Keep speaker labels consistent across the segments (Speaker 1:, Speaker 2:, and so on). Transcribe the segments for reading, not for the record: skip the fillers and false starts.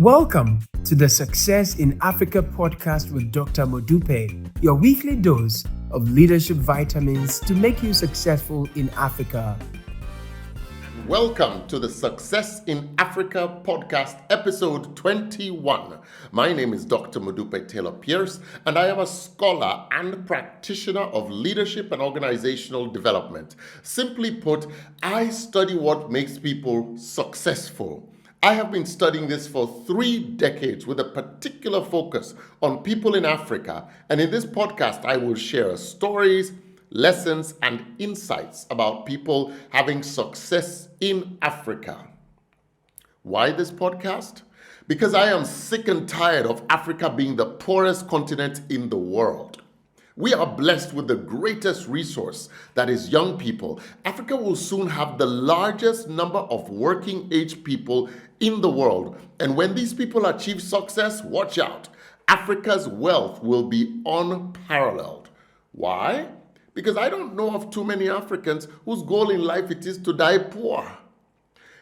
Speaker 1: Welcome to the Success in Africa podcast with Dr. Modupe, your weekly dose of leadership vitamins to make you successful in Africa.
Speaker 2: Welcome to the Success in Africa podcast, episode 21. My name is Dr. Modupe Taylor Pierce, and I am a scholar and practitioner of leadership and organizational development. Simply put, I study what makes people successful. I have been studying this for 3 decades with a particular focus on people in Africa, and in this podcast, I will share stories, lessons, and insights about people having success in Africa. Why this podcast? Because I am sick and tired of Africa being the poorest continent in the world. We are blessed with the greatest resource, that is young people. Africa will soon have the largest number of working age people in the world. And when these people achieve success, watch out. Africa's wealth will be unparalleled. Why? Because I don't know of too many Africans whose goal in life it is to die poor.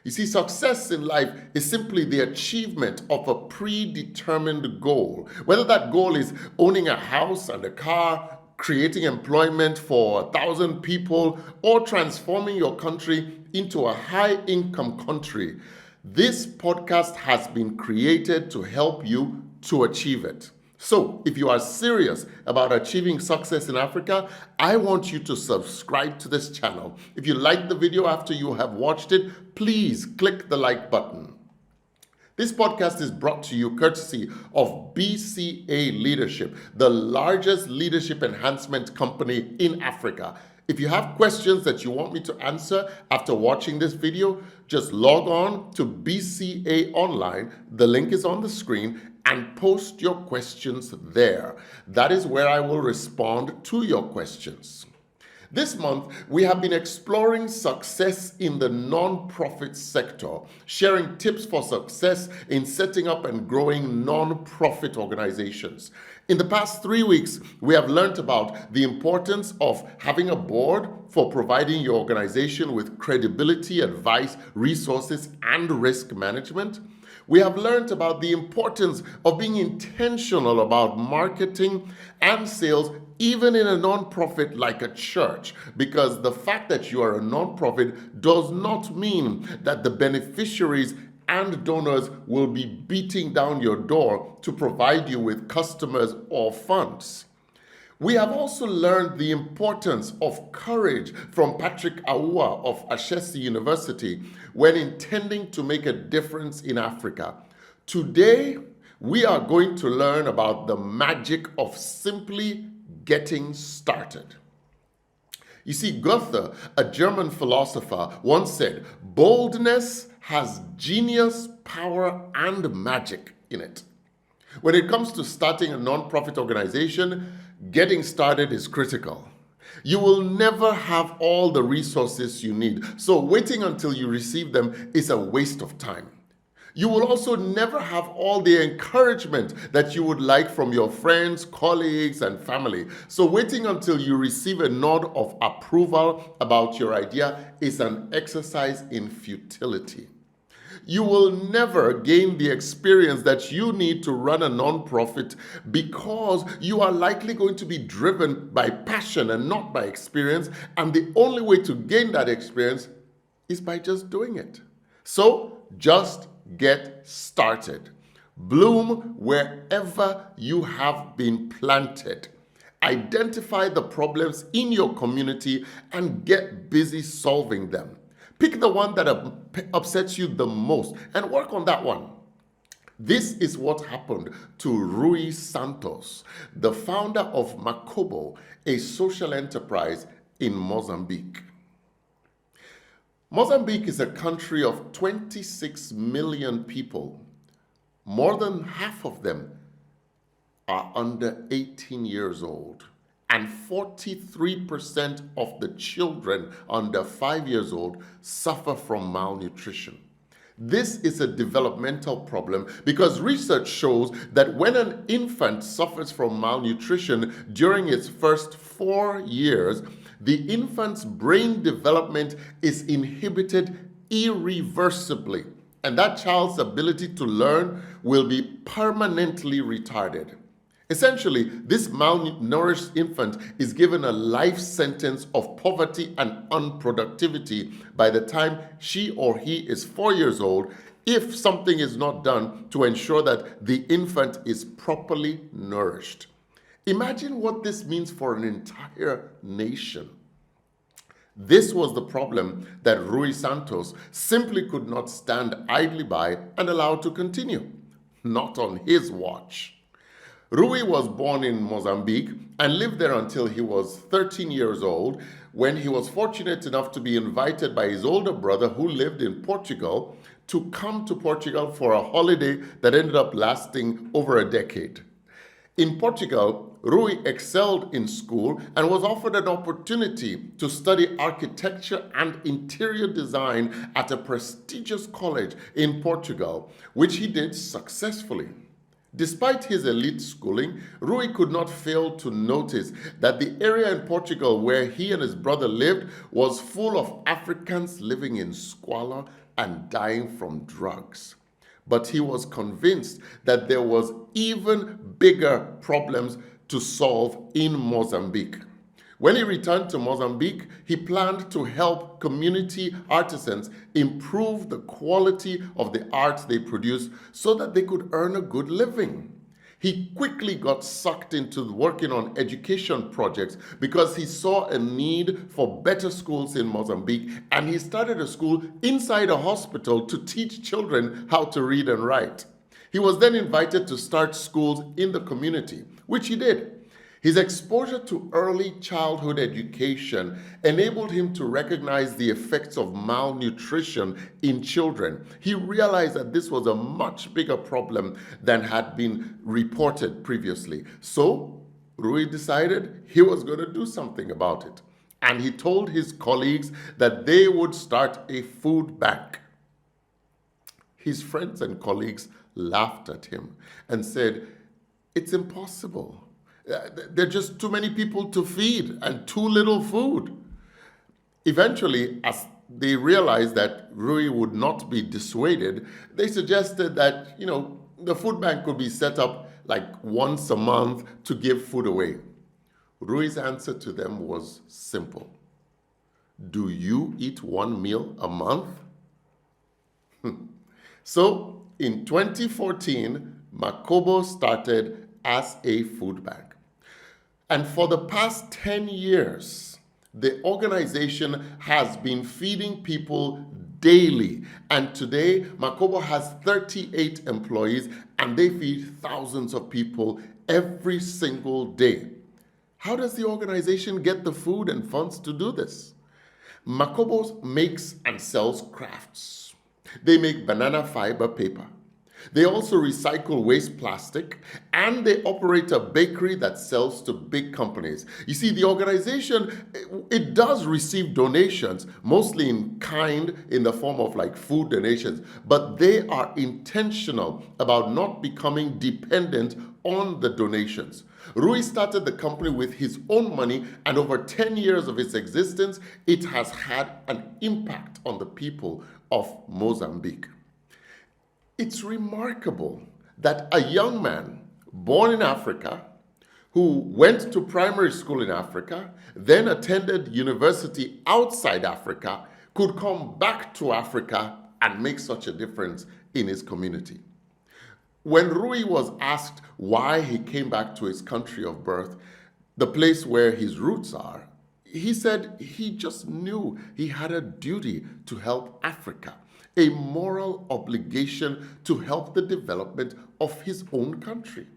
Speaker 2: You see, success in life is simply the achievement of a predetermined goal. Whether that goal is owning a house and a car, creating employment for 1,000 people, or transforming your country into a high-income country, this podcast has been created to help you to achieve it. So, if you are serious about achieving success in Africa, I want you to subscribe to this channel. If you like the video after you have watched it, please click the like button. This podcast is brought to you courtesy of BCA Leadership, the largest leadership enhancement company in Africa. If you have questions that you want me to answer after watching this video, just log on to BCA Online. The link is on the screen, and post your questions there. That is where I will respond to your questions. This month, we have been exploring success in the non-profit sector, sharing tips for success in setting up and growing non-profit organizations. In the past 3 weeks, we have learned about the importance of having a board for providing your organization with credibility, advice, resources, and risk management. We have learned about the importance of being intentional about marketing and sales, even in a nonprofit like a church, because the fact that you are a nonprofit does not mean that the beneficiaries and donors will be beating down your door to provide you with customers or funds. We have also learned the importance of courage from Patrick Aoua of Ashesi University when intending to make a difference in Africa. Today, we are going to learn about the magic of simply getting started. You see, Goethe, a German philosopher, once said, "Boldness has genius, power, and magic in it." When it comes to starting a non-profit organization, getting started is critical. You will never have all the resources you need, so waiting until you receive them is a waste of time. You will also never have all the encouragement that you would like from your friends, colleagues, and family. So waiting until you receive a nod of approval about your idea is an exercise in futility. You will never gain the experience that you need to run a nonprofit because you are likely going to be driven by passion and not by experience. And the only way to gain that experience is by just doing it. So just get started. Bloom wherever you have been planted. Identify the problems in your community and get busy solving them. Pick the one that upsets you the most and work on that one. This is what happened to Rui Santos, the founder of Makobo, a social enterprise in Mozambique. Mozambique is a country of 26 million people. More than half of them are under 18 years old. And 43% of the children under 5 years old suffer from malnutrition. This is a developmental problem because research shows that when an infant suffers from malnutrition during its first 4 years, the infant's brain development is inhibited irreversibly. and that child's ability to learn will be permanently retarded. Essentially, this malnourished infant is given a life sentence of poverty and unproductivity by the time she or he is 4 years old if something is not done to ensure that the infant is properly nourished. Imagine what this means for an entire nation. This was the problem that Rui Santos simply could not stand idly by and allow to continue. Not on his watch. Rui was born in Mozambique and lived there until he was 13 years old, when he was fortunate enough to be invited by his older brother, who lived in Portugal, to come to Portugal for a holiday that ended up lasting over a decade. In Portugal, Rui excelled in school and was offered an opportunity to study architecture and interior design at a prestigious college in Portugal, which he did successfully. Despite his elite schooling, Rui could not fail to notice that the area in Portugal where he and his brother lived was full of Africans living in squalor and dying from drugs. But he was convinced that there was even bigger problems to solve in Mozambique. When he returned to Mozambique, he planned to help community artisans improve the quality of the art they produced so that they could earn a good living. He quickly got sucked into working on education projects because he saw a need for better schools in Mozambique, and he started a school inside a hospital to teach children how to read and write. He was then invited to start schools in the community, which he did. His exposure to early childhood education enabled him to recognize the effects of malnutrition in children. He realized that this was a much bigger problem than had been reported previously. So, Rui decided he was going to do something about it. And he told his colleagues that they would start a food bank. His friends and colleagues laughed at him and said, "It's impossible. There are just too many people to feed and too little food." Eventually, as they realized that Rui would not be dissuaded, they suggested that, the food bank could be set up like once a month to give food away. Rui's answer to them was simple. Do you eat one meal a month? So, in 2014, Makobo started as a food bank. And for the past 10 years, the organization has been feeding people daily. And today, Makobo has 38 employees, and they feed thousands of people every single day. How does the organization get the food and funds to do this? Makobo makes and sells crafts. They make banana fiber paper. They also recycle waste plastic, and they operate a bakery that sells to big companies. You see, the organization, it does receive donations, mostly in kind, in the form of like food donations, but they are intentional about not becoming dependent on the donations. Rui started the company with his own money, and over 10 years of its existence, it has had an impact on the people of Mozambique. It's remarkable that a young man born in Africa, who went to primary school in Africa, then attended university outside Africa, could come back to Africa and make such a difference in his community. When Rui was asked why he came back to his country of birth, the place where his roots are, he said he just knew he had a duty to help Africa, a moral obligation to help the development of his own country.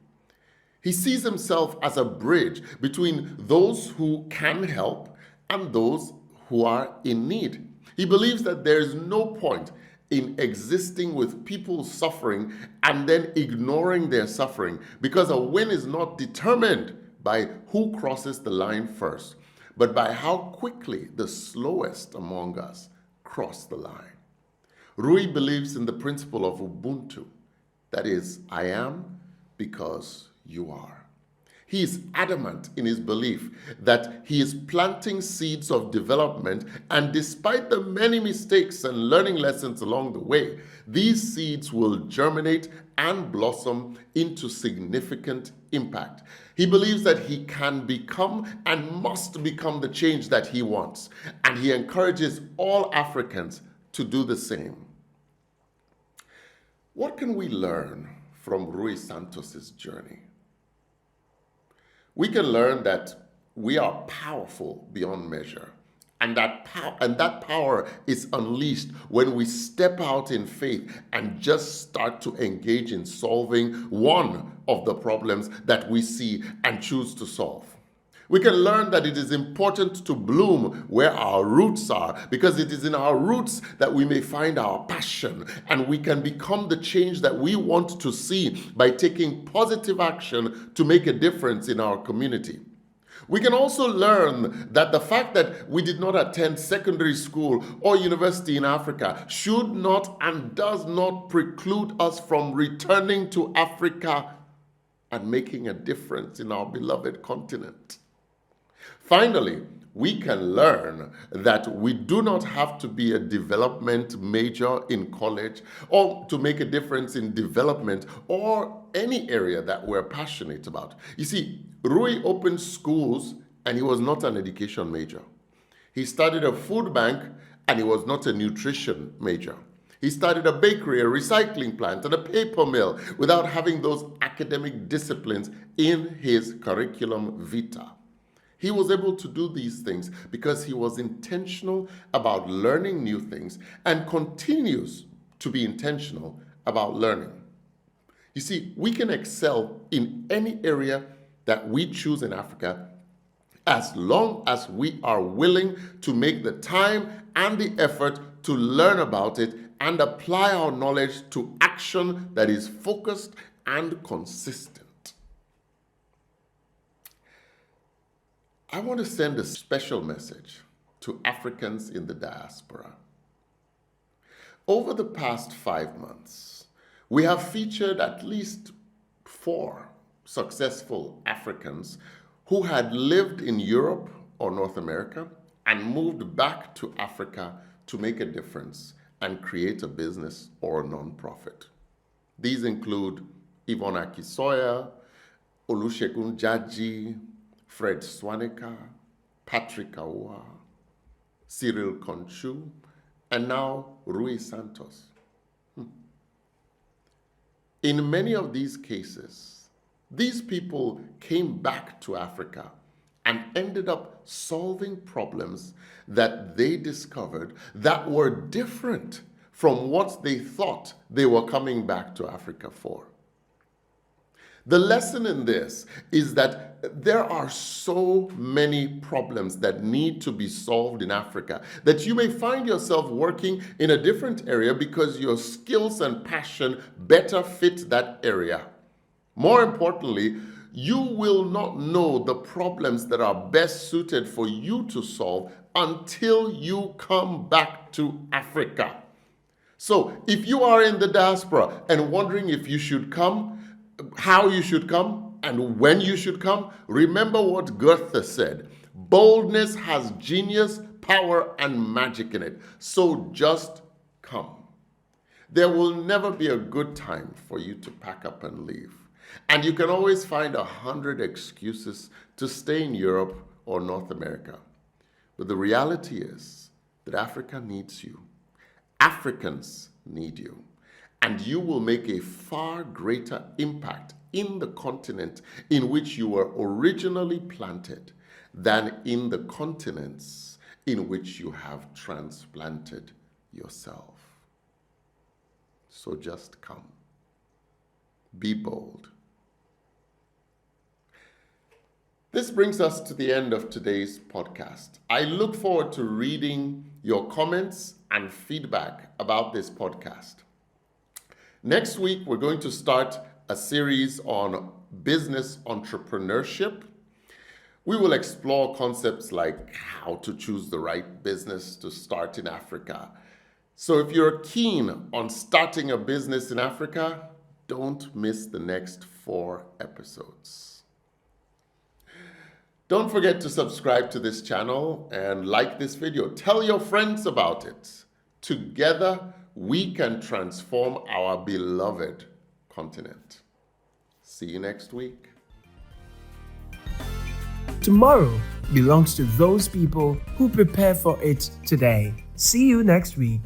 Speaker 2: He sees himself as a bridge between those who can help and those who are in need. He believes that there is no point in existing with people suffering and then ignoring their suffering, because a win is not determined by who crosses the line first, but by how quickly the slowest among us cross the line. Rui believes in the principle of Ubuntu, that is, I am because you are. He is adamant in his belief that he is planting seeds of development, and despite the many mistakes and learning lessons along the way, these seeds will germinate and blossom into significant impact. He believes that he can become and must become the change that he wants, and he encourages all Africans to do the same. What can we learn from Rui Santos's journey? We can learn that we are powerful beyond measure, and that power is unleashed when we step out in faith and just start to engage in solving one of the problems that we see and choose to solve. We can learn that it is important to bloom where our roots are, because it is in our roots that we may find our passion, and we can become the change that we want to see by taking positive action to make a difference in our community. We can also learn that the fact that we did not attend secondary school or university in Africa should not and does not preclude us from returning to Africa and making a difference in our beloved continent. Finally, we can learn that we do not have to be a development major in college or to make a difference in development or any area that we're passionate about. You see, Rui opened schools and he was not an education major. He started a food bank and he was not a nutrition major. He started a bakery, a recycling plant, and a paper mill without having those academic disciplines in his curriculum vitae. He was able to do these things because he was intentional about learning new things and continues to be intentional about learning. You see, we can excel in any area that we choose in Africa as long as we are willing to make the time and the effort to learn about it and apply our knowledge to action that is focused and consistent. I want to send a special message to Africans in the diaspora. Over the past 5 months, we have featured at least 4 successful Africans who had lived in Europe or North America and moved back to Africa to make a difference and create a business or a nonprofit. These include Yvonne Akisoya, Olusegun Jaji, Fred Swanika, Patrick Awa, Cyril Conchu, and now Rui Santos. In many of these cases, these people came back to Africa and ended up solving problems that they discovered that were different from what they thought they were coming back to Africa for. The lesson in this is that there are so many problems that need to be solved in Africa that you may find yourself working in a different area because your skills and passion better fit that area. More importantly, you will not know the problems that are best suited for you to solve until you come back to Africa. So if you are in the diaspora and wondering if you should come, how you should come, and when you should come, remember what Goethe said: boldness has genius, power, and magic in it. So just come. There will never be a good time for you to pack up and leave. And you can always find 100 excuses to stay in Europe or North America. But the reality is that Africa needs you. Africans need you. And you will make a far greater impact in the continent in which you were originally planted than in the continents in which you have transplanted yourself. So just come. Be bold. This brings us to the end of today's podcast. I look forward to reading your comments and feedback about this podcast. Next week, we're going to start a series on business entrepreneurship. We will explore concepts like how to choose the right business to start in Africa. So if you're keen on starting a business in Africa, don't miss the next 4 episodes. Don't forget to subscribe to this channel and like this video. Tell your friends about it. Together, we can transform our beloved continent. See you next week.
Speaker 1: Tomorrow belongs to those people who prepare for it today. See you next week.